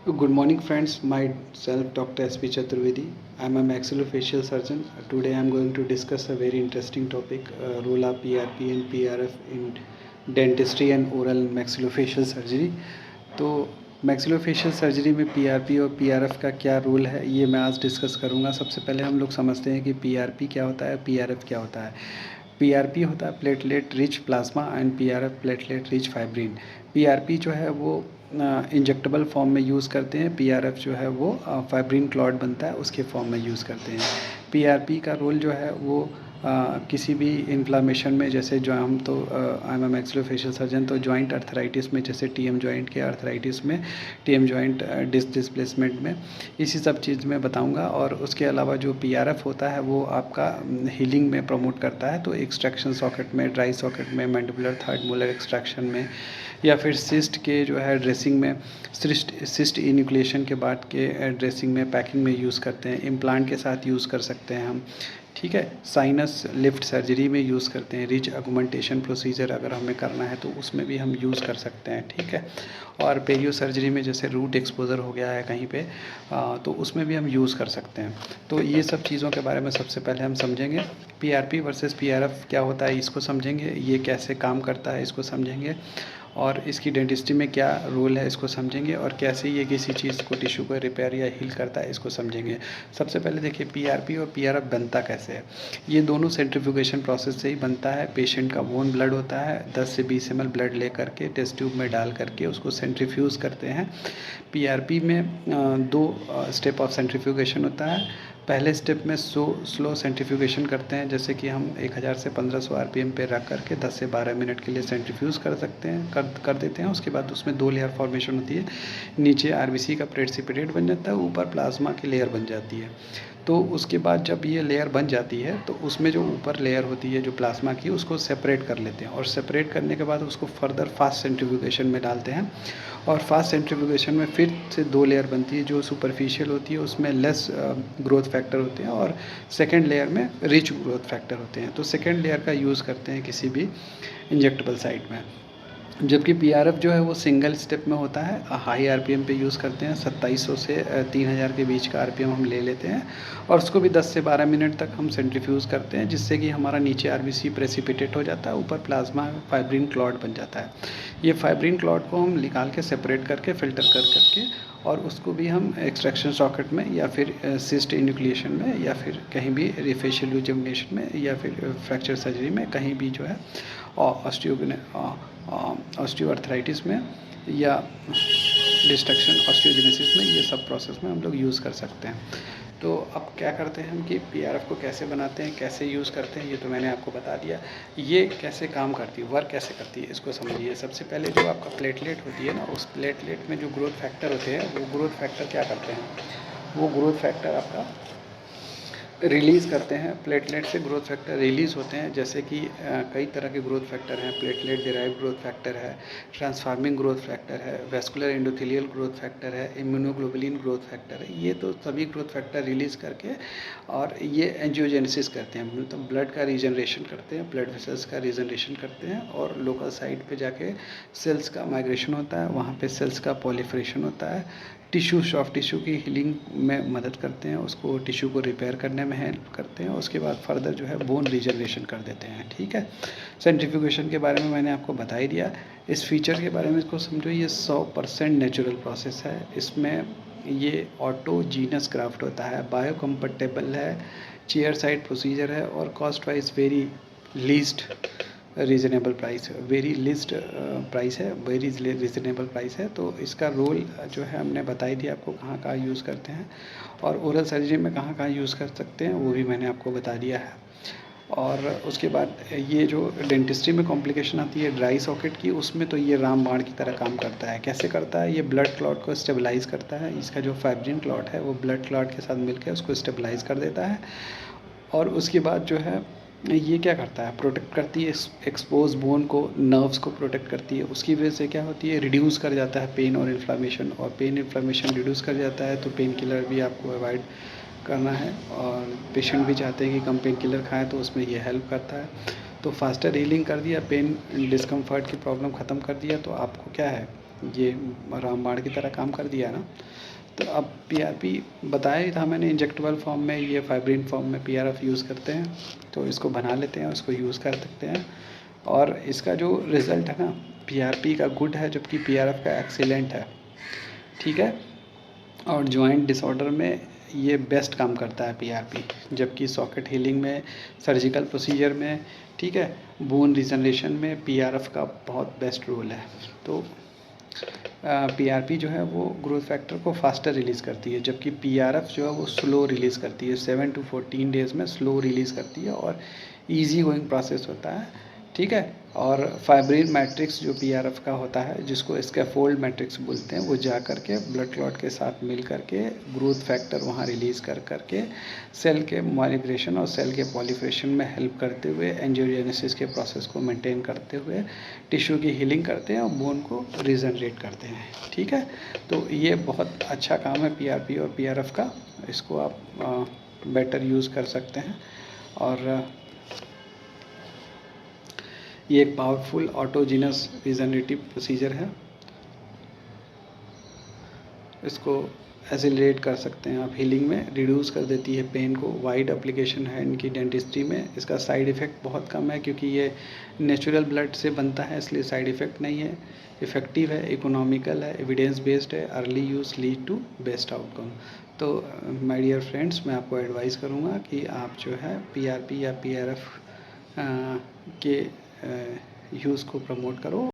Good morning, friends. Myself, Dr. S. P. Chaturvedi. I'm a maxillofacial surgeon. Today, I'm going to discuss a very interesting topic: role of PRP and PRF in dentistry and oral maxillofacial surgery. तो maxillofacial surgery में PRP और PRF का क्या role है, ये मैं आज discuss करूँगा। सबसे पहले हम लोग समझते हैं कि पीआरपी क्या होता है, पीआरएफ क्या होता है। पीआरपी होता है platelet rich plasma and PRF platelet rich fibrin. PRP जो है वो इंजेक्टेबल फॉर्म में यूज़ करते हैं, पीआरएफ जो है वो फाइब्रिन क्लॉट बनता है उसके फॉर्म में यूज़ करते हैं। पीआरपी का रोल जो है वो किसी भी इन्फ्लामेशन में, जैसे जो हम तो I am a maxillofacial surgeon, तो जॉइंट अर्थराइटिस में, जैसे टीएम जॉइंट के अर्थराइटिस में, टीएम जॉइंट डिस्क डिस्प्लेसमेंट में, इसी सब चीज़ में बताऊंगा। और उसके अलावा जो पीआरएफ होता है वो आपका हीलिंग में प्रमोट करता है, तो एक्सट्रैक्शन सॉकेट में, ड्राई सॉकेट में, मैंडिबुलर थर्ड मोलर एक्सट्रैक्शन में, या फिर सिस्ट के जो है ड्रेसिंग में, सिस्ट इन्यूक्लिएशन के बाद के ड्रेसिंग में, पैकिंग में यूज़ करते हैं। इम्प्लांट के साथ यूज़ कर सकते हैं हम, ठीक है। साइनस लिफ्ट सर्जरी में यूज़ करते हैं। रिच अगुमेंटेशन प्रोसीजर अगर हमें करना है तो उसमें भी हम यूज़ कर सकते हैं, ठीक है। और पेरियो सर्जरी में जैसे रूट एक्सपोजर हो गया है कहीं पे, तो उसमें भी हम यूज़ कर सकते हैं। तो ये सब चीज़ों के बारे में सबसे पहले हम समझेंगे। पीआरपी वर्सेस पीआरएफ क्या होता है इसको समझेंगे, ये कैसे काम करता है इसको समझेंगे, और इसकी डेंटिस्ट्री में क्या रोल है इसको समझेंगे, और कैसे ये किसी चीज़ को, टिश्यू को रिपेयर या हील करता है इसको समझेंगे। सबसे पहले देखिए पीआरपी और पीआरएफ बनता कैसे है। ये दोनों सेंट्रीफ्यूगेशन प्रोसेस से ही बनता है। पेशेंट का बोन ब्लड होता है, 10 से 20 ml ब्लड ले करके टेस्ट ट्यूब में डाल करके उसको सेंट्रीफ्यूज़ करते हैं। पीआरपी में दो स्टेप ऑफ सेंट्रीफ्यूगेशन होता है। पहले स्टेप में स्लो सेंट्रीफ्यूगेशन करते हैं, जैसे कि हम 1000 से 1500 आरपीएम पे रख करके 10 से 12 मिनट के लिए सेंट्रीफ्यूज़ कर सकते हैं, कर देते हैं। उसके बाद उसमें 2 लेयर फॉर्मेशन होती है। नीचे आरबीसी का प्रेसिपिटेट बन जाता है, ऊपर प्लाज्मा की लेयर बन जाती है। तो उसके बाद जब ये लेयर बन जाती है तो उसमें जो ऊपर लेयर होती है जो प्लाज्मा की, उसको सेपरेट कर लेते हैं, और सेपरेट करने के बाद उसको फर्दर फास्ट सेंट्रीफ्यूगेशन में डालते हैं। और फास्ट सेंट्रीफ्यूगेशन में फिर से 2 लेयर बनती है। जो सुपरफिशियल होती है उसमें लेस ग्रोथ फैक्टर होते हैं, और सेकेंड लेयर में रिच ग्रोथ फैक्टर होते हैं। तो सेकेंड लेयर का यूज़ करते हैं किसी भी इंजेक्टेबल साइट में। जबकि पीआरएफ जो है वो सिंगल स्टेप में होता है। हाई आरपीएम पे यूज़ करते हैं, 2700 से 3000 के बीच का आरपीएम हम ले लेते हैं, और उसको भी 10 से 12 मिनट तक हम सेंट्रीफ्यूज़ करते हैं, जिससे कि हमारा नीचे आरबीसी प्रेसिपिटेट हो जाता है, ऊपर प्लाज्मा फाइब्रिन क्लॉट बन जाता है। ये फाइब्रिन क्लॉट को हम निकाल के सेपरेट करके फ़िल्टर कर करके, और उसको भी हम एक्सट्रैक्शन सॉकेट में, या फिर सिस्ट इन्यूक्लिएशन में, या फिर कहीं भी रिफेशियल रिजुविनेशन में, या फिर फ्रैक्चर सर्जरी में, कहीं भी जो है ऑस्टियोआर्थराइटिस में, या डिस्ट्रक्शन ऑस्टियोजेनेसिस में, ये सब प्रोसेस में हम लोग यूज़ कर सकते हैं। तो अब क्या करते हैं हम कि पीआरएफ को कैसे बनाते हैं, कैसे यूज़ करते हैं, ये तो मैंने आपको बता दिया। ये कैसे काम करती है, वर्क कैसे करती है, इसको समझिए। सबसे पहले जो आपका प्लेटलेट होती है ना, उस प्लेटलेट में जो ग्रोथ फैक्टर होते हैं, वो ग्रोथ फैक्टर क्या करते हैं, वो ग्रोथ फैक्टर आपका रिलीज़ करते हैं। प्लेटलेट से ग्रोथ फैक्टर रिलीज़ होते हैं, जैसे कि कई तरह के ग्रोथ फैक्टर हैं। प्लेटलेट डिराइव्ड ग्रोथ फैक्टर है, ट्रांसफार्मिंग ग्रोथ फैक्टर है, वेस्कुलर एंडोथेलियल ग्रोथ फैक्टर है, इम्यूनोग्लोबुलिन ग्रोथ फैक्टर है। ये तो सभी ग्रोथ फैक्टर रिलीज़ करके, और ये एंजियोजेनेसिस करते हैं, मतलब ब्लड का रीजनरेशन करते हैं, ब्लड वेसल्स का रीजनरेशन करते हैं, और लोकल साइड पे जाके सेल्स का माइग्रेशन होता है, वहाँ पे सेल्स का पॉलीफरेशन होता है। टिश्यू, सॉफ्ट टिश्यू की हीलिंग में मदद करते हैं, उसको टिश्यू को रिपेयर करने में हेल्प करते हैं। उसके बाद फर्दर जो है बोन रीजनरेशन कर देते हैं, ठीक है। सेंट्रीफ्यूगेशन के बारे में मैंने आपको बता ही दिया। इस फीचर के बारे में इसको समझो, ये 100% नेचुरल प्रोसेस है। इसमें ये ऑटोजीनस क्राफ्ट होता है, बायोकम्पैटिबल है, चेयर साइड प्रोसीजर है, और cost wise very least reasonable price, very list price है, वेरी रीज़नेबल प्राइस है। तो इसका रोल जो है हमने बताई दिया आपको, कहाँ कहाँ यूज़ करते हैं, और ओरल सर्जरी में कहाँ कहाँ यूज़ कर सकते हैं वो भी मैंने आपको बता दिया है। और उसके बाद ये जो डेंटिस्ट्री में कॉम्प्लिकेशन आती है ड्राई सॉकेट की, उसमें तो ये रामबाण की तरह काम करता है। कैसे करता है, ये ब्लड क्लॉट को स्टेबलाइज़ करता है। इसका जो फाइब्रिन क्लॉट है वो ब्लड क्लॉट के साथ मिलकर उसको स्टेबलाइज़ कर देता है, और उसके बाद जो है ये क्या करता है, प्रोटेक्ट करती है एक्सपोज बोन को, नर्व्स को प्रोटेक्ट करती है। उसकी वजह से क्या होती है, रिड्यूस कर जाता है पेन और इन्फ्लामेशन, और पेन इन्फ्लामेशन रिड्यूस कर जाता है, तो पेन किलर भी आपको अवॉइड करना है, और पेशेंट भी चाहते हैं कि कम पेन किलर खाएं, तो उसमें ये हेल्प करता है। तो फास्टर हीलिंग कर दिया, पेन डिस्कम्फर्ट की प्रॉब्लम ख़त्म कर दिया, तो आपको क्या है, ये रामबाण की तरह काम कर दिया ना। तो अब पीआरपी बताया ही था मैंने, इंजेक्टेबल फॉर्म में, ये फाइब्रिन फॉर्म में पीआरएफ यूज़ करते हैं। तो इसको बना लेते हैं, उसको यूज़ कर सकते हैं। और इसका जो रिज़ल्ट है ना, पीआरपी का गुड है, जबकि पीआरएफ का एक्सीलेंट है। ठीक है। और जॉइंट डिसऑर्डर में ये बेस्ट काम करता है पीआरपी, जबकि सॉकेट हीलिंग में, सर्जिकल प्रोसीजर में, ठीक है, बोन रिजनरेशन में पीआरएफ का बहुत बेस्ट रोल है। तो पीआरपी जो है वो ग्रोथ फैक्टर को फास्टर रिलीज़ करती है, जबकि पीआरएफ जो है वो स्लो रिलीज़ करती है, 7 to 14 डेज़ में स्लो रिलीज़ करती है और इजी गोइंग प्रोसेस होता है। ठीक है। और फाइब्रिन मैट्रिक्स जो पीआरएफ का होता है, जिसको स्कैफोल्ड मैट्रिक्स बोलते हैं, वो जा करके ब्लड क्लॉट के साथ मिल करके ग्रोथ फैक्टर वहाँ रिलीज़ कर करके सेल के माइग्रेशन और सेल के पॉलिफरेशन में हेल्प करते हुए, एंजियोजेनेसिस के प्रोसेस को मेंटेन करते हुए टिश्यू की हीलिंग करते हैं और बोन को रीजनरेट करते हैं। ठीक है। तो ये बहुत अच्छा काम है पीआरपी और पीआरएफ का, इसको आप बेटर यूज़ कर सकते हैं। और ये एक पावरफुल ऑटोजीनस रीजनरेटिव प्रोसीजर है, इसको एसिलेट कर सकते हैं आप। हीलिंग में रिड्यूस कर देती है पेन को। वाइड एप्लीकेशन है इनकी डेंटिस्ट्री में। इसका साइड इफ़ेक्ट बहुत कम है, क्योंकि ये नेचुरल ब्लड से बनता है, इसलिए साइड इफ़ेक्ट नहीं है। इफ़ेक्टिव है, इकोनॉमिकल है, एविडेंस बेस्ड है, early use lead to best outcome. तो माय डियर फ्रेंड्स, मैं आपको एडवाइस करूँगा कि आप जो है पीआरपी या पीआरएफ के यूज़ को प्रमोट करो।